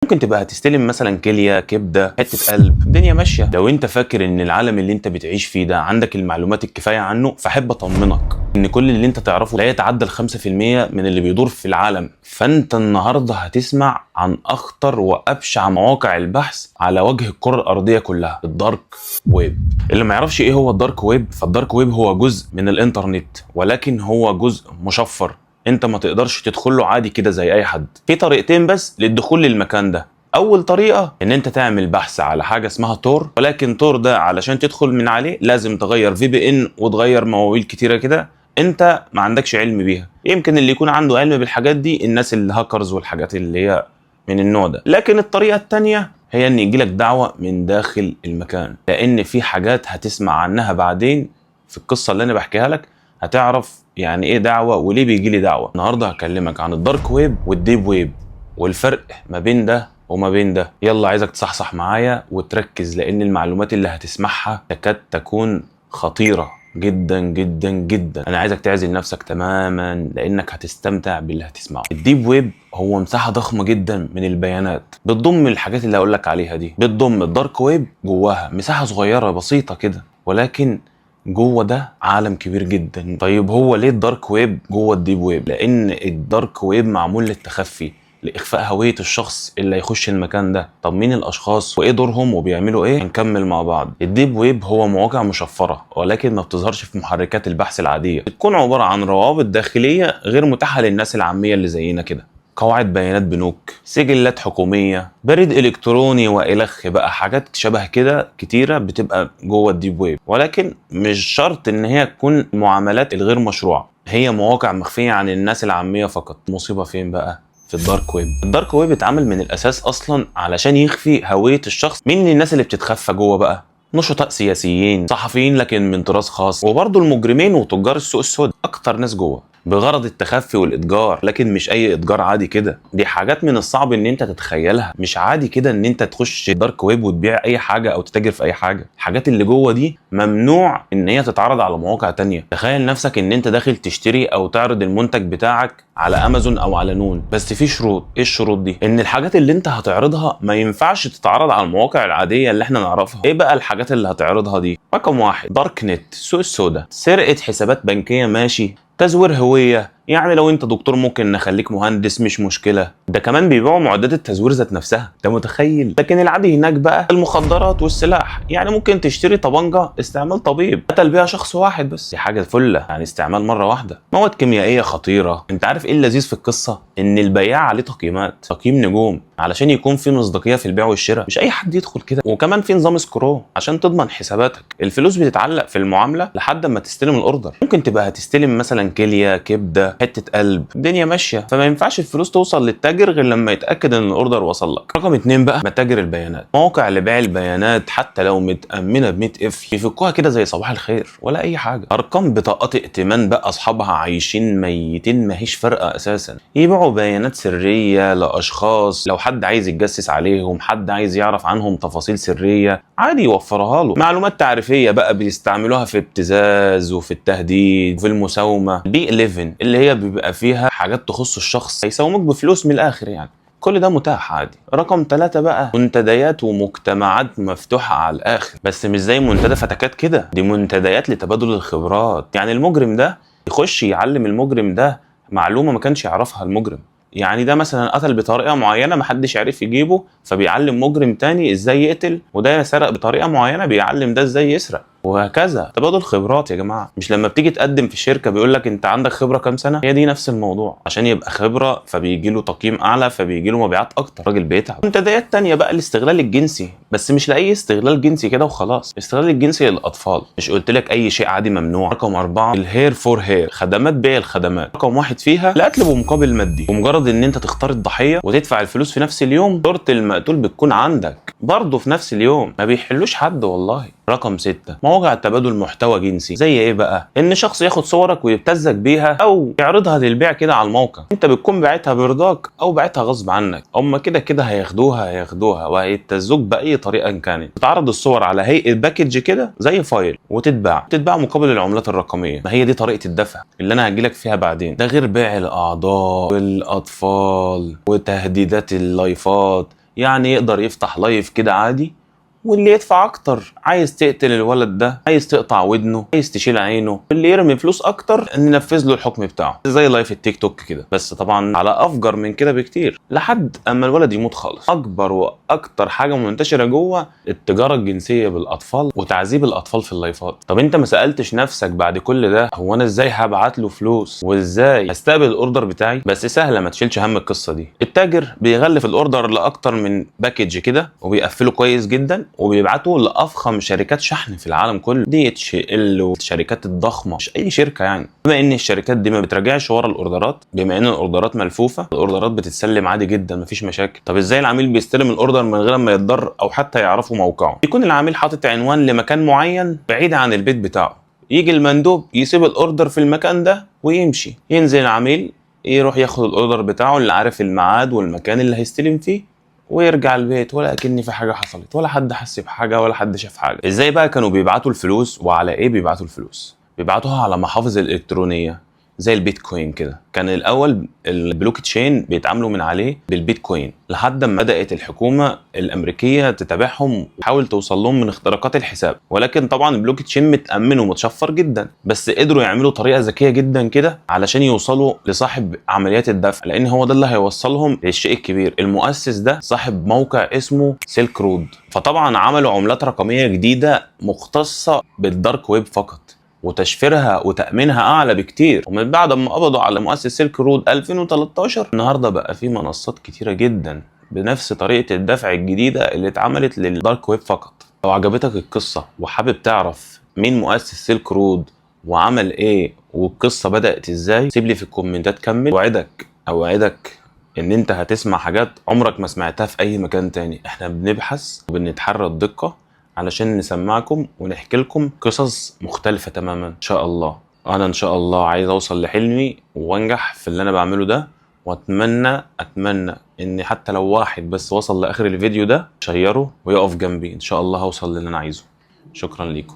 ممكن تبقى هتستلم مثلا كليه، كبده، حته قلب، الدنيا ماشيه. لو انت فاكر ان العالم اللي انت بتعيش فيه ده عندك المعلومات الكفايه عنه، فاحب اطمنك ان كل اللي انت تعرفه لا يتعدى ال 5% من اللي بيدور في العالم. فانت النهارده هتسمع عن اخطر وابشع مواقع البحث على وجه الكره الارضيه كلها، الدارك ويب. اللي ما يعرفش ايه هو الدارك ويب، فالدارك ويب هو جزء من الانترنت، ولكن هو جزء مشفر، انت ما تقدرش تدخله عادي كده زي اي حد. في طريقتين بس للدخول للمكان ده. اول طريقه ان انت تعمل بحث على حاجه اسمها تور، ولكن تور ده علشان تدخل من عليه لازم تغير VPN وتغير مواويل كتيره كده انت ما عندكش علم بيها. يمكن اللي يكون عنده علم بالحاجات دي الناس الهاكرز والحاجات اللي هي من النوع ده. لكن الطريقه الثانيه هي ان يجيلك دعوه من داخل المكان، لان في حاجات هتسمع عنها بعدين في القصه اللي انا بحكيها لك، هتعرف يعني ايه دعوه وليه بيجي لي دعوه. النهارده هكلمك عن الدارك ويب والديب ويب والفرق ما بين ده وما بين ده. يلا عايزك تصحصح معايا وتركز، لان المعلومات اللي هتسمعها تكاد تكون خطيره جدا جدا جدا. انا عايزك تعزل نفسك تماما لانك هتستمتع باللي هتسمعه. الديب ويب هو مساحه ضخمه جدا من البيانات، بتضم الحاجات اللي هقول لك عليها دي، بتضم الدارك ويب جواها مساحه صغيره بسيطه كده، ولكن جوه ده عالم كبير جدا. طيب هو ليه الدارك ويب جوه الديب ويب؟ لان الدارك ويب معمول للتخفي، لاخفاء هويه الشخص اللي هيخش المكان ده. طب مين الاشخاص وايه دورهم وبيعملوا ايه؟ هنكمل مع بعض. الديب ويب هو مواقع مشفره ولكن ما بتظهرش في محركات البحث العاديه، بتكون عباره عن روابط داخليه غير متاحه للناس العاميه اللي زينا كده. قواعد بيانات بنوك، سجلات حكوميه، بريد الكتروني والخ بقى، حاجات شبه كده كتيره بتبقى جوه الديب ويب، ولكن مش شرط ان هي تكون المعاملات الغير مشروعه، هي مواقع مخفيه عن الناس العاميه فقط. المصيبه فين بقى؟ في الدارك ويب. الدارك ويب اتعمل من الاساس اصلا علشان يخفي هويه الشخص. مين الناس اللي بتتخفى جوه بقى؟ نشطاء سياسيين، صحفيين لكن من طراز خاص، وبرضه المجرمين وتجار السوق السوداء، اكتر ناس جوه بغرض التخفي والاتجار. لكن مش اي اتجار عادي كده، دي حاجات من الصعب ان انت تتخيلها. مش عادي كده ان انت تخش دارك ويب وتبيع اي حاجه او تتاجر في اي حاجه. الحاجات اللي جوه دي ممنوع ان هي تتعرض على مواقع تانية. تخيل نفسك ان انت داخل تشتري او تعرض المنتج بتاعك على امازون او على نون، بس في شروط. ايه الشروط دي؟ ان الحاجات اللي انت هتعرضها ما ينفعش تتعرض على المواقع العاديه اللي احنا نعرفها. ايه بقى الحاجات اللي هتعرضها دي؟ رقم واحد، دارك نت، السوق السوداء، سرقه حسابات بنكيه ماشي، تزوير هويه، يعني لو انت دكتور ممكن نخليك مهندس مش مشكله. ده كمان بيبيعوا معدات التزوير ذات نفسها، انت متخيل؟ لكن العادي هناك بقى المخدرات والسلاح، يعني ممكن تشتري طبنجه استعمال طبيب قتل بيها شخص واحد بس، دي حاجه فله، يعني استعمال مره واحده. مواد كيميائيه خطيره. انت عارف ايه اللذيذ في القصه؟ ان البياع عليه تقييمات، تقييم نجوم، علشان يكون في مصداقيه في البيع والشراء، مش اي حد يدخل كده. وكمان في نظام سكرو عشان تضمن حساباتك. الفلوس بتتعلق في المعامله لحد ما تستلم الاوردر. ممكن تبقى هتستلم مثلا كليه، كبده، حته قلب، الدنيا ماشيه، فما ينفعش الفلوس توصل للتاجر غير لما يتاكد ان الاوردر وصل لك. رقم 2 بقى، متاجر البيانات، مواقع لبيع البيانات حتى لو متامنه ب 100 اف يفكوها كده زي صباح الخير ولا اي حاجه. ارقام بطاقات ائتمان بقى اصحابها عايشين ميتين، ماهيش فارقه اساسا. يبيعوا بيانات سريه لاشخاص، لو حد عايز يتجسس عليهم، حد عايز يعرف عنهم تفاصيل سريه، عادي يوفرها له. معلومات تعريفيه بقى بيستعملوها في ابتزاز وفي التهديد وفي المساومه. بي 11 اللي هي بيبقى فيها حاجات تخص الشخص، هيساوموك بفلوس من الاخر يعني. كل ده متاح عادي. رقم 3 بقى، منتديات ومجتمعات مفتوحة على الآخر، بس مش زي منتدى فتكات كده، دي منتديات لتبادل الخبرات. يعني المجرم ده يخش يعلم المجرم ده معلومة ما كانش يعرفها المجرم. يعني ده مثلا قتل بطريقة معينة محدش عارف يجيبه، فبيعلم مجرم تاني ازاي يقتل، وده سرق بطريقة معينة بيعلم ده ازاي يسرق، وهكذا. تبادل خبرات يا جماعه. مش لما بتيجي تقدم في شركه بيقول لك انت عندك خبره كام سنه؟ هي دي نفس الموضوع، عشان يبقى خبره فبيجي له تقييم اعلى، فبيجي له مبيعات اكتر، الراجل بيتعب. منتديات تانية بقى، الاستغلال الجنسي، بس مش لاي استغلال جنسي كده وخلاص، الاستغلال الجنسي للاطفال. مش قلت لك اي شيء عادي ممنوع؟ رقم 4، الهير فور هير، خدمات بيع الخدمات. رقم 1 فيها القتل بمقابل مادي، ومجرد ان انت تختار الضحيه وتدفع الفلوس في نفس اليوم، صورة المقتول بتكون عندك برضه في نفس اليوم، ما بيحلوش حد والله. رقم 6، مواقع تبادل محتوى جنسي. زي ايه بقى؟ ان شخص ياخد صورك ويبتزك بيها او يعرضها للبيع كده على الموقع، انت بتكون باعتها برضاك او باعتها غصب عنك، هم كده كده هياخدوها وهيبتزوك باي طريقه إن كانت. بتعرض الصور على هيئه باكج كده زي فايل وتتباع مقابل العملات الرقميه. ما هي دي طريقه الدفع اللي انا هجيلك فيها بعدين. ده غير بيع الاعضاء والاطفال وتهديدات اللايفات. يعني يقدر يفتح لايف كده عادي، واللي يدفع اكتر عايز تقتل الولد ده، عايز تقطع ودنه، عايز تشيل عينه، اللي يرمي فلوس اكتر ننفذ له الحكم بتاعه، زي لايف التيك توك كده. بس طبعا على افجر من كده بكتير، لحد اما الولد يموت خالص. اكبر واكتر حاجه منتشره جوه التجاره الجنسيه بالاطفال وتعذيب الاطفال في اللايفات. طب انت ما سالتش نفسك بعد كل ده، هو انا ازاي هبعت له فلوس وازاي هستقبل الاوردر بتاعي؟ بس سهله، ما تشيلش هم القصه دي. التاجر بيغلف الاوردر لاكتر من باكج كده وبيقفله كويس جدا وبيبعته لافخم شركات شحن في العالم كله، DHL والشركات الضخمه، مش اي شركه يعني. بما ان الشركات دي ما بتراجعش ورا الاوردرات، بما ان الاوردرات ملفوفه، الاوردرات بتتسلم عادي جدا مفيش مشاكل. طب ازاي العميل بيستلم الاوردر من غير ما يتضر او حتى يعرفوا موقعه؟ يكون العميل حاطط عنوان لمكان معين بعيد عن البيت بتاعه، يجي المندوب يسيب الاوردر في المكان ده ويمشي، ينزل العميل يروح ياخد الاوردر بتاعه اللي عارف الميعاد والمكان اللي هيستلم فيه، ويرجع البيت ولا كأن في حاجه حصلت، ولا حد حس بحاجه ولا حد شاف حاجه. ازاي بقى كانوا بيبعتوا الفلوس وعلى ايه بيبعتوا الفلوس؟ بيبعتوها على محافظ الالكترونيه زي البيتكوين كده. كان الاول البلوك تشين بيتعاملوا من عليه بالبيتكوين، لحد ما بدات الحكومه الامريكيه تتابعهم وتحاول توصل لهم من اختراقات الحساب. ولكن طبعا البلوك تشين متامن ومتشفر جدا، بس قدروا يعملوا طريقه ذكيه جدا كده علشان يوصلوا لصاحب عمليات الدفع، لان هو ده اللي هيوصلهم للشيء الكبير. المؤسس ده صاحب موقع اسمه سيلك رود، فطبعا عملوا عملات رقميه جديده مختصه بالدارك ويب فقط، وتشفيرها وتأمينها أعلى بكتير. ومن بعد ما قبضوا على مؤسس سيلك رود 2013، النهارده بقى في منصات كتيرة جدا بنفس طريقة الدفع الجديدة اللي اتعملت للدارك ويب فقط. لو عجبتك القصة وحابب تعرف مين مؤسس سيلك رود وعمل ايه والقصة بدأت ازاي، سيب لي في الكومنتات كمل. اوعدك ان انت هتسمع حاجات عمرك ما سمعتها في اي مكان تاني. احنا بنبحث وبنتحرى الدقة علشان نسمعكم ونحكي لكم قصص مختلفة تماما. ان شاء الله انا ان شاء الله عايز اوصل لحلمي وانجح في اللي انا بعمله ده، واتمنى ان حتى لو واحد بس وصل لاخر الفيديو ده شيره ويقف جنبي، ان شاء الله هوصل للي انا عايزه. شكرا ليكم.